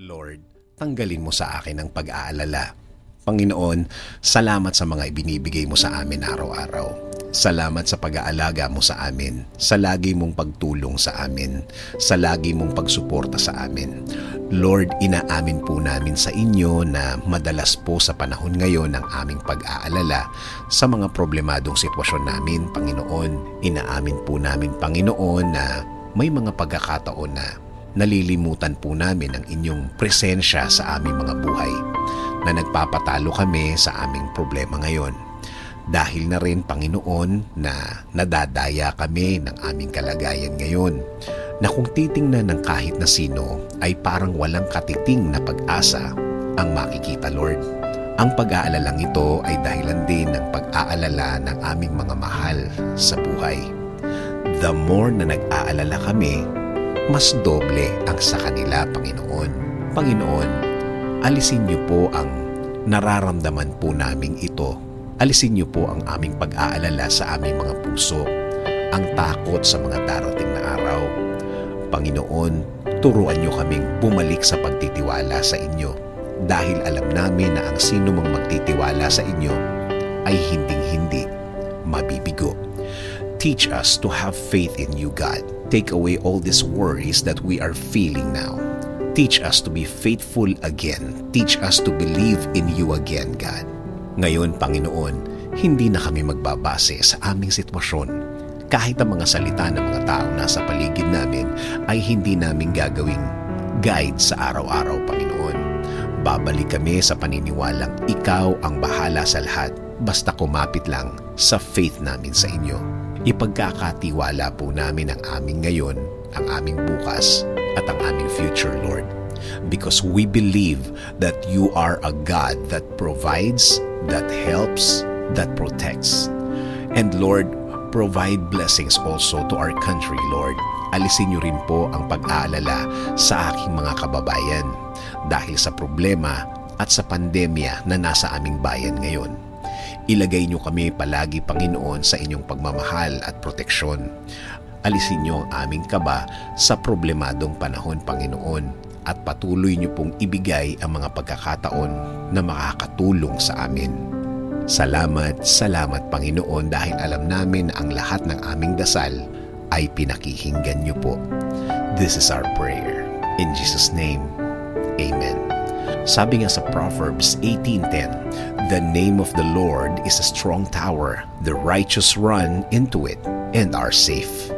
Lord, tanggalin mo sa akin ang pag-aalala. Panginoon, salamat sa mga ibinibigay mo sa amin araw-araw. Salamat sa pag-aalaga mo sa amin, sa lagi mong pagtulong sa amin, sa lagi mong pagsuporta sa amin. Lord, inaamin po namin sa inyo na madalas po sa panahon ngayon ang aming pag-aalala sa mga problemadong sitwasyon namin, Panginoon. Inaamin po namin, Panginoon, na may mga pagkakataon na nalilimutan po namin ang inyong presensya sa aming mga buhay, na nagpapatalo kami sa aming problema ngayon. Dahil na rin, Panginoon, na nadadaya kami ng aming kalagayan ngayon, na kung titingnan ng kahit na sino ay parang walang katiting na pag-asa ang makikita, Lord. Ang pag-aalalang ito ay dahilan din ng pag-aalala ng aming mga mahal sa buhay. The more na nag-aalala kami, mas doble ang sa kanila, Panginoon. Panginoon, alisin niyo po ang nararamdaman po naming ito. Alisin niyo po ang aming pag-aalala sa aming mga puso, ang takot sa mga darating na araw. Panginoon, turuan niyo kaming bumalik sa pagtitiwala sa inyo, dahil alam namin na ang sino mang magtitiwala sa inyo ay hinding-hindi mabibigo. Teach us to have faith in you, God. Take away all these worries that we are feeling now. Teach us to be faithful again. Teach us to believe in you again, God. Ngayon, Panginoon, hindi na kami magbabase sa aming sitwasyon. Kahit ang mga salita ng mga tao nasa paligid namin ay hindi namin gagawing guide sa araw-araw, Panginoon. Babalik kami sa paniniwalang ikaw ang bahala sa lahat, basta kumapit lang sa faith namin sa inyo. Ipagkakatiwala po namin ang aming ngayon, ang aming bukas, at ang aming future, Lord. Because we believe that you are a God that provides, that helps, that protects. And Lord, provide blessings also to our country, Lord. Alisin niyo rin po ang pag-aalala sa aking mga kababayan dahil sa problema at sa pandemya na nasa aming bayan ngayon. Ilagay niyo kami palagi, Panginoon, sa inyong pagmamahal at proteksyon. Alisin niyo ang aming kaba sa problemadong panahon, Panginoon, at patuloy niyo pong ibigay ang mga pagkakataon na makakatulong sa amin. Salamat, salamat, Panginoon, dahil alam namin na ang lahat ng aming dasal ay pinakikinggan niyo po. This is our prayer. In Jesus' name, Amen. Sabi nga sa Proverbs 18:10, the name of the Lord is a strong tower. The righteous run into it and are safe.